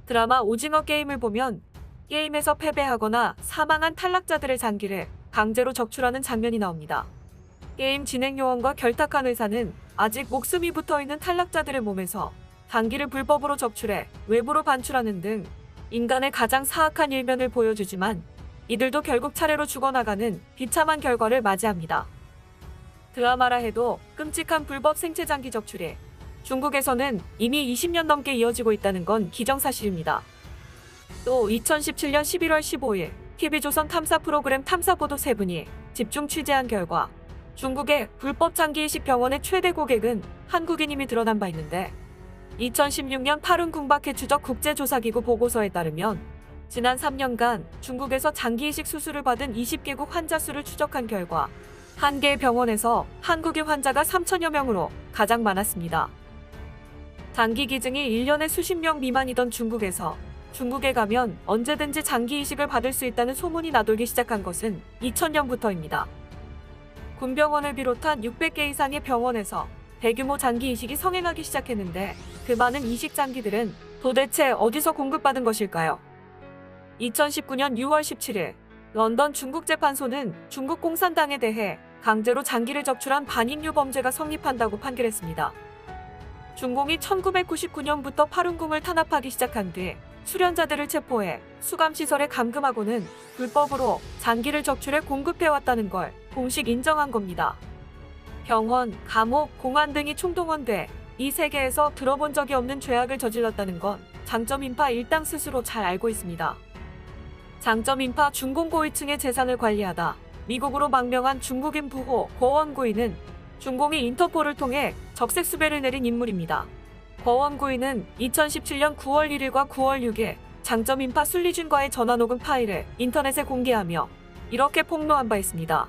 드라마 오징어 게임을 보면 게임에서 패배하거나 사망한 탈락자들의 장기를 강제로 적출하는 장면이 나옵니다. 게임 진행 요원과 결탁한 의사는 아직 목숨이 붙어있는 탈락자들의 몸에서 장기를 불법으로 적출해 외부로 반출하는 등 인간의 가장 사악한 일면을 보여주지만 이들도 결국 차례로 죽어나가는 비참한 결과를 맞이합니다. 드라마라 해도 끔찍한 불법 생체 장기 적출이 중국에서는 이미 20년 넘게 이어지고 있다는 건 기정사실입니다. 또 2017년 11월 15일 TV조선 탐사 프로그램 탐사보도 3분이 집중 취재한 결과 중국의 불법 장기 이식 병원의 최대 고객은 한국인임이 드러난 바 있는데 2016년 파룬궁박해 추적 국제조사기구 보고서에 따르면 지난 3년간 중국에서 장기 이식 수술을 받은 20개국 환자 수를 추적한 결과 한 개의 병원에서 한국인 환자가 3천여 명으로 가장 많았습니다. 장기 기증이 1년에 수십 명 미만이던 중국에서 중국에 가면 언제든지 장기 이식을 받을 수 있다는 소문이 나돌기 시작한 것은 2000년부터입니다. 군병원을 비롯한 600개 이상의 병원에서 대규모 장기 이식이 성행하기 시작했는데 그 많은 이식 장기들은 도대체 어디서 공급받은 것일까요? 2019년 6월 17일 런던 중국재판소는 중국 공산당에 대해 강제로 장기를 적출한 반인류 범죄가 성립한다고 판결했습니다. 중공이 1999년부터 파룬궁을 탄압하기 시작한 뒤 수련자들을 체포해 수감시설에 감금하고는 불법으로 장기를 적출해 공급해왔다는 걸 공식 인정한 겁니다. 병원, 감옥, 공안 등이 총동원돼 이 세계에서 들어본 적이 없는 죄악을 저질렀다는 건 장점인파 일당 스스로 잘 알고 있습니다. 장점인파 중공 고위층의 재산을 관리하다 미국으로 망명한 중국인 부호 고원구이는 중공이 인터폴을 통해 적색 수배를 내린 인물입니다. 고원구이는 2017년 9월 1일과 9월 6일 장점인파 순리준과의 전화녹음 파일을 인터넷에 공개하며 이렇게 폭로한 바 있습니다.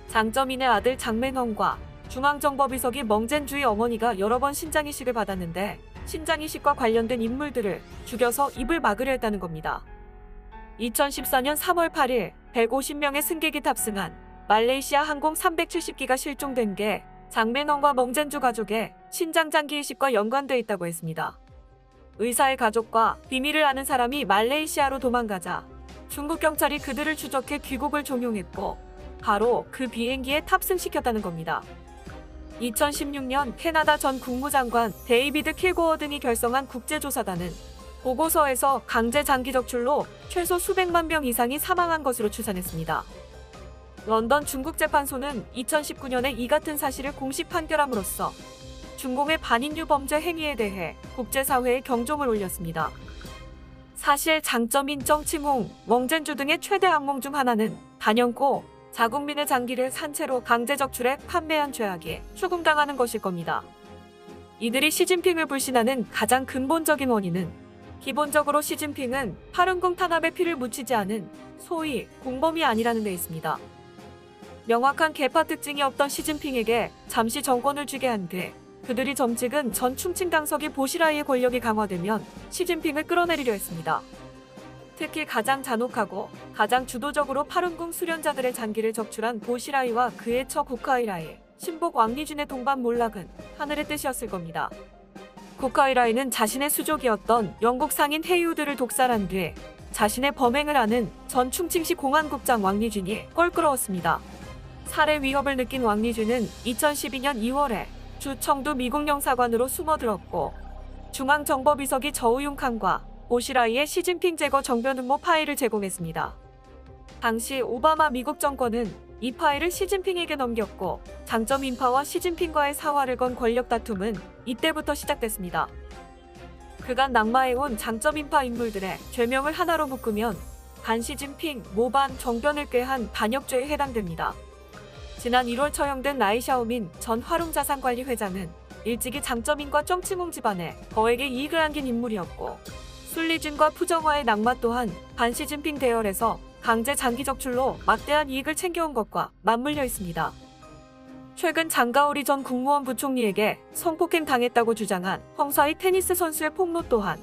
장점인의 아들 장맨헝과 중앙정보비서기 멍젠주의 어머니가 여러 번 신장이식을 받았는데 신장이식과 관련된 인물들을 죽여서 입을 막으려 했다는 겁니다. 2014년 3월 8일 150명의 승객이 탑승한 말레이시아 항공 370기가 실종된 게 장맨헝과 멍젠주 가족의 신장장기 이식과 연관돼 있다고 했습니다. 의사의 가족과 비밀을 아는 사람이 말레이시아로 도망가자 중국 경찰이 그들을 추적해 귀국을 종용했고 바로 그 비행기에 탑승시켰다는 겁니다. 2016년 캐나다 전 국무장관 데이비드 킬고어 등이 결성한 국제조사단은 보고서에서 강제 장기 적출로 최소 수백만 명 이상이 사망한 것으로 추산했습니다. 런던 중국재판소는 2019년에 이 같은 사실을 공식 판결함으로써 중공의 반인류 범죄 행위에 대해 국제사회에 경종을 울렸습니다. 사실 장점인 정칭홍, 멍젠주 등의 최대 악몽 중 하나는 단연코 자국민의 장기를 산채로 강제 적출해 판매한 죄악에 추궁당하는 것일 겁니다. 이들이 시진핑을 불신하는 가장 근본적인 원인은 기본적으로 시진핑은 파룬궁 탄압에 피를 묻히지 않은 소위 공범이 아니라는 데 있습니다. 명확한 계파 특징이 없던 시진핑에게 잠시 정권을 쥐게 한 뒤 그들이 점찍은 전 충칭 당서기 보시라이의 권력이 강화되면 시진핑을 끌어내리려 했습니다. 특히 가장 잔혹하고 가장 주도적으로 파룬궁 수련자들의 장기를 적출한 보시라이와 그의 처 국하이라이, 신복 왕리준의 동반 몰락은 하늘의 뜻이었을 겁니다. 국하이라이는 자신의 수족이었던 영국 상인 헤이우드를 독살한 뒤 자신의 범행을 아는 전 충칭시 공안국장 왕리준이 껄끄러웠습니다. 살해 위협을 느낀 왕리준은 2012년 2월에 주 청두 미국 영사관으로 숨어들었고 중앙정보비서기 저우융칸과 보시라이의 시진핑 제거 정변 음모 파일을 제공했습니다. 당시 오바마 미국 정권은 이 파일을 시진핑에게 넘겼고 장점인파와 시진핑과의 사활을 건 권력 다툼은 이때부터 시작됐습니다. 그간 낙마해온 장점인파 인물들의 죄명을 하나로 묶으면 반시진핑, 모반, 정변을 꾀한 반역죄에 해당됩니다. 지난 1월 처형된 라이샤오민 전 화룡자산관리 회장은 일찍이 장점인과 정칭홍 집안에 거액의 이익을 안긴 인물이었고 순리준과 푸정화의 낙마 또한 반시진핑 대열에서 강제 장기 적출로 막대한 이익을 챙겨온 것과 맞물려 있습니다. 최근 장가오리 전 국무원 부총리에게 성폭행 당했다고 주장한 헝사이 테니스 선수의 폭로 또한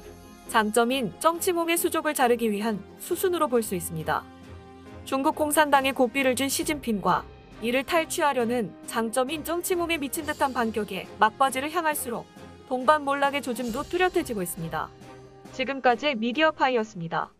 장점인 정칭홍의 수족을 자르기 위한 수순으로 볼 수 있습니다. 중국 공산당에 고삐를 준 시진핑과 이를 탈취하려는 장점인 정칭홍의 미친 듯한 반격에 막바지를 향할수록 동반 몰락의 조짐도 뚜렷해지고 있습니다. 지금까지 미디어파이였습니다.